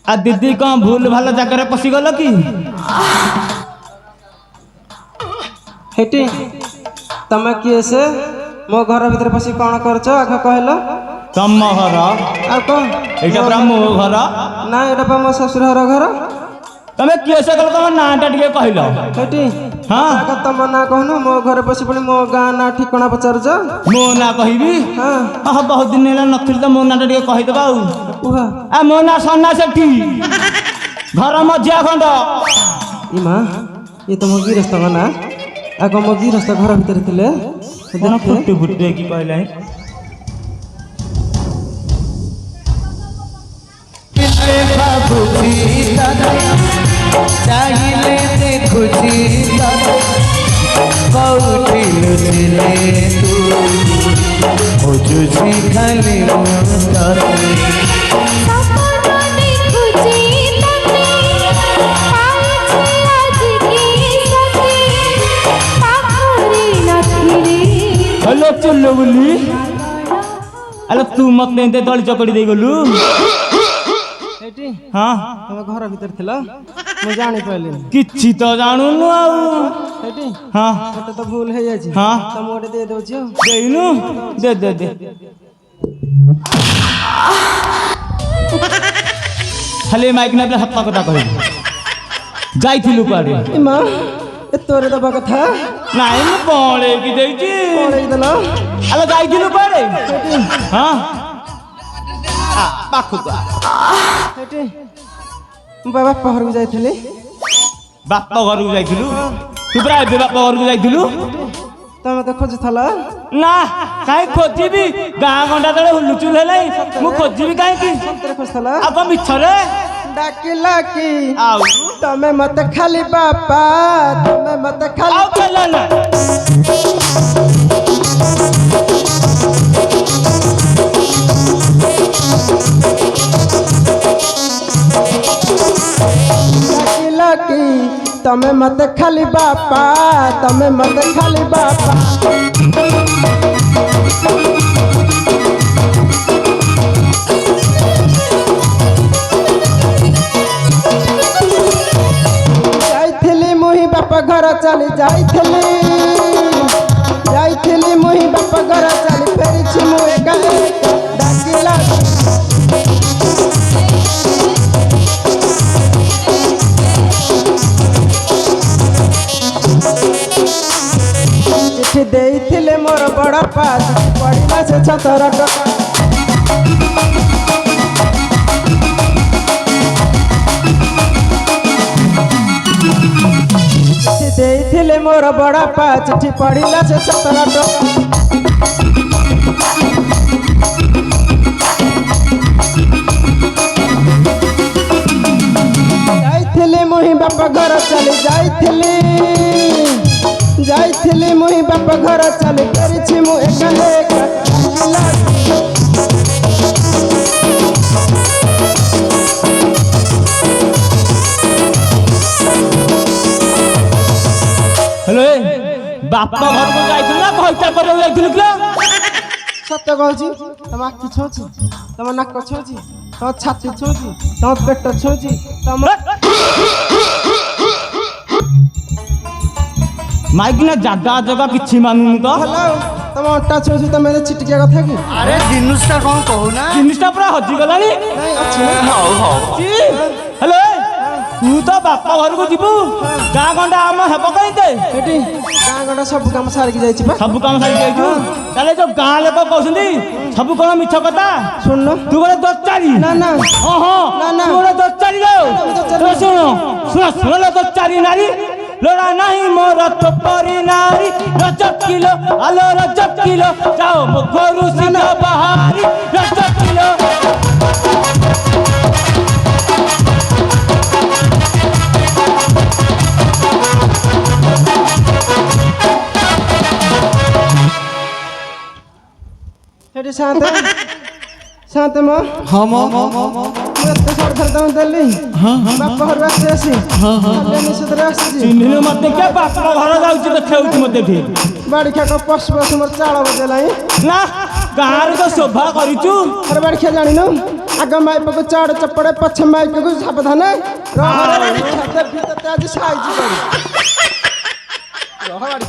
आ दीदी कौन भूल भाल जगह पशिगल कि हेटी तमे किए से मो घर भीतर पसी कौन करछ आग कहलो तम घर आ कौन एटा पूरा मो घर ना एटा पा मो ससुर घर तमे किए से कल तम नाटा टिके कहलो हेटी हां आग तम ना कहनो मो घर पसी पुनी मो गां ना ठिकाना पचारछ मो ना कहबी हां हां बहुत दिन हेला नथिल त मो नाटा टिके कहि देबा उहा आ मो ना सन्ना सेठी घर मजिया खंड इमा ये तो मो गिरस्त ना आग मो गिरस्त घर भीतर थिले कोन फुट्टू फुट्टू की कहले चाहिए देखुची कौटी लुचिले तू खोजुची खाली हेलो चुल्लो बुली अरे तू मत नहीं दली चकड़ी दे गलु हेटी हां हम घर भीतर थिला मो जानि पाइली किछि तो जानूनु आउ हेटी हां मते तो भूल हे जाछि हां त मोटे दे दोछि देइनु दे दे दे खाली माइक ना हत्ता कथा कहि जाइथिलु पारे इमा ए तोरे दबा कथा नाही मु पळे की देइछि कोड़े दला अले जाइथिलु पारे हां आ पाखु का हेटी बाबा पहर को जाइथिली बाप घर को जाइथिलु तू प्राय बाप घर को जाइथिलु तमे तो खोज थला ना काई खोजिबी गां गंडा तळे हुलुचुल हेलाई मु खोजिबी काई की तेरे खोज थला अब मिछरे डाकिला की आउ तमे मत खाली बापा तमे मत खाली आउ केला ना डाकिला की तमे मत खाली बापा तमे मत खाली बापा जाइथिली मुही बापा घर चली जाइथिली मुही बापा घर चली फेरिछि मु एका डाकिला चिट्ठी देइथिले मोर बड़ पास पढ़िला से 17 टका चिट्ठी देइथिले मोर बड़ पास चिट्ठी पढ़िला से 17 टका जाइथिली मुही बापा घर चली जाइथिली मुही बापा घर चली करिछि मु एका एका हेलो बाप घर को जाइथिलु ना कहता करे जाइथिलु कि सत्य कहछि तम आखि छोछि तम नाक छोछि तम छाती छोछि तम पेट छोछि तम माइक ना जागा जगह किछि मानुनु तो हेलो तम अट्टा छोछि तम मेरे चिटकिया कथा की अरे जिनुसटा कौन कहूना जिनिसटा पूरा हजि गलानी नहीं अछि ना हौ हौ की हेलो तू तो बाप घर को जीवु गां गंडा हम हेब कहिते हेटी गां गडा सब काम सारी जाइछि बा सब काम सारी जाइछु ताले जो गां लोक कहउछंदी सब कोन मिछ कथा सुन तू बोले दच्चारी ना ना हां हां ना, ना। तू बोले दच्चारी लो सुन लो दच्चारी नारी लोड़ा नहीं मोर तो परी नारी रजत किलो आलो रजत किलो जाओ मुखरु सिना बहारी रजत किलो हेटी शांत म हम एते सर धर दम देली बाप घर आसी लेनी सदर आसी चिन्हिनु मते के बाप घर जाउची देखेउची मते ठी बाड़ी खा पस पस मोर चाळ बदेलाई ना गाँव तो शोभा करिचु अरे बाड़ी खा जानी न आग माइप को चाड़ चपड़े पछ माइक को सावधान आज साइज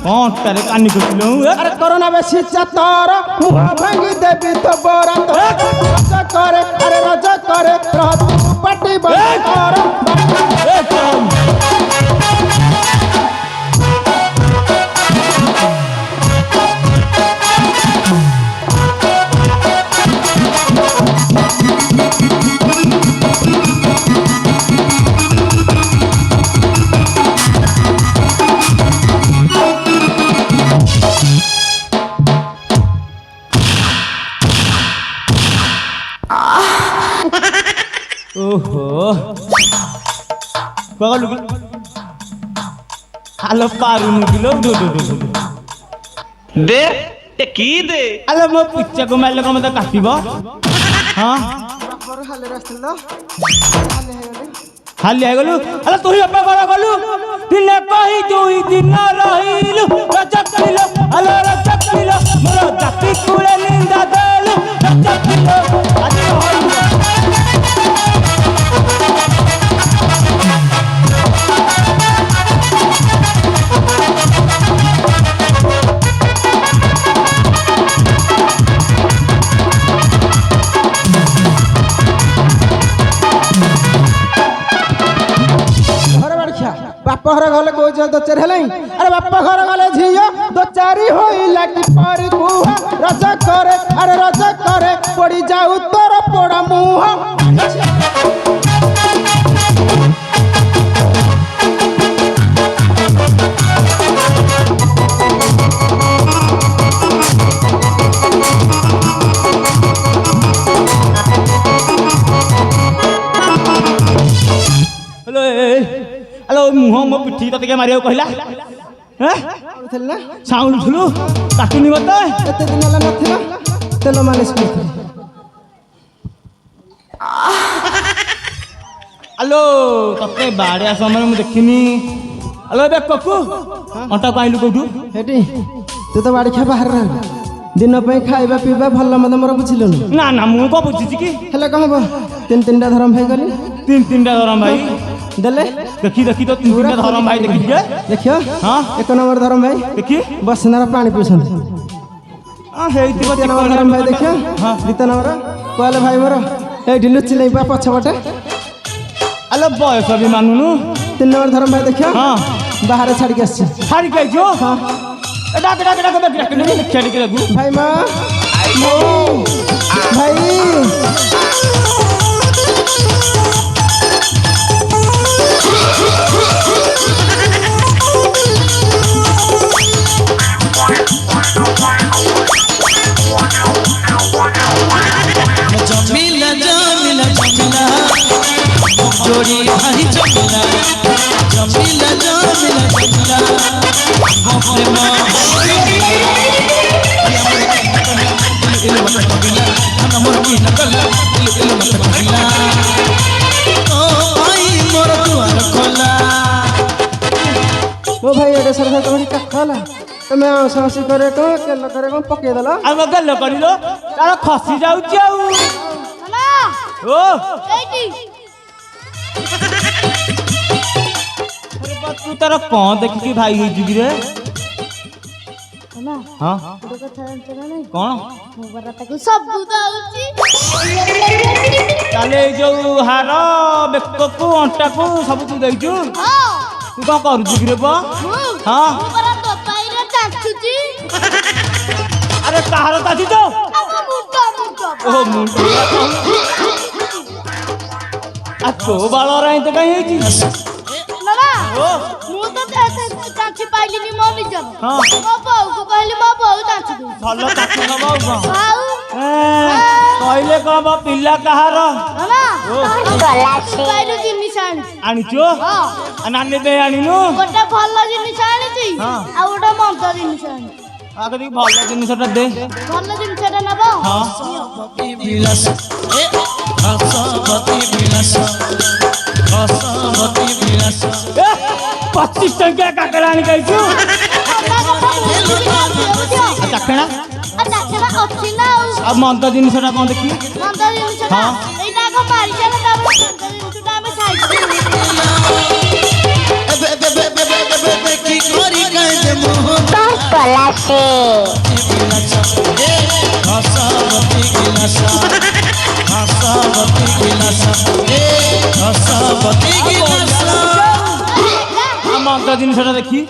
कौन तेरे कानी को लो अरे कोरोना बेसी चातर मुह भांगी देबी तो बोरा तो रजा करे अरे रजा करे रहत पट्टी बंद कर ए कौन ओहो कगल हेलो पारू मुगिलो दो दे ए की दे हेलो मो पिच्चा को मारले को मते काटिबो हां बड़ हाले रस्तिल हाले हेगले खाली आइ गलु हेलो तोही अपा कर गलु दिने कहि दुई दिन रहिलु रजक किलो हेलो रजक किलो मोर जाति कुले निंदा देलु रजक किलो आज होई बाप घर गले को दो चार हेलै अरे बाप घर गले झियो दो चारी होइला कि परी कुहा रजा करे अरे रजा करे पड़ी जाऊ तोर पोड़ा मुंह हेलो हेलो मुह मो पिठी तते के मारियो कहला हैं थेला साउंड थुलु काटुनी मते एते दिन ला नथिला तेल मालिश करथि हेलो तते बाड़िया समय मु देखिनी हेलो बे ककु अंटा पाइलु कोठु हेटी तू तो बाड़ी खा बाहर रह दिन पे खाइबा पीबा भल मद मोर बुझिलनु ना ना मु को बुझिछि की हेले कहबो तीन टा धरम भाई गली तीन टा धरम भाई देले देखी तो तीन टा धरम भाई देखि के देखियो हां एक नंबर धरम भाई देखी बसनार पानी पिउछन आ हेइति द्वितीय नंबर धरम भाई देखियो हां द्वितीय नंबर कहले भाई मोर ए ढिलु चिलै बा पछबटे हेलो बयस भी मानुनु 3 नंबर धरम भाई देखियो हां बाहर छाड़ी के आछी छाड़ी के जो हां डाक खेल के लगू भाई मां भाई जमिला जमिला जमिला जोड़ी भाई जमिला जमिला जमिला जमिला बापरे मां इल मत बगिला हम मोर की नकल इल मत बगिला ओ आई मोर दुआर खोला ओ भाई एडे सरसा तोरी कखला तमे आउसी करे को केल करे को पके देला अब गल करिलो तार खसी जाउची आउ ना ओ एटी अरे बा तू तार कोन देखि की भाई होई जुगी रे ना हां तो कथा चला नहीं कोन मो बराता को सब दाउची ताले जो हार बेक को अंटा को सब तू देइछु हां तू कोन करू जुगी रे बा हां मो बराता पाइरे चाचुची अरे ताहार ताची तो अब मुंडा ओ मुंडा आ तो बालो रे तो कहीं होई ना ओ मु तो चाची पाइली नि मो बिजन हां मो बाऊ को कहली मो बाऊ चाची दू भलो ताची न बाऊ बाऊ कहले कहब पिल्ला कहार ना पाइलु जिनिस आनिचो हां नानी दे आनिनु गोटे भल जिनिस आनिची हां आ गोटे मंद जिनिस आनिची आगे भल जिनिसटा दे भल जिनिसटा नबो हां विलास ए हसवती विलास हसवती विलास 25 टंका काकड़ा आनी कहछु दक्षिणा अच्छा अच्छी ना अब मंद जिनिसटा कोन देखी मंदा जिनिसटा हां एटा ମାରିଛ ନା ତାପରେ ମନ୍ଦ ଜିନିଷଟା ଆମେ ସାଇଜ ଏବେ ଏବେ ଏବେ ଏବେ ଏବେ ଦେଖି କରି କାଇଁ ଯେ ମୋହ ପଲାସେ ହସବତୀ ଗିଲାସ ହସବତୀ ଗିଲାସ ହସବତୀ ଗିଲାସ ଆମ ଜିନିଷଟା ଦେଖି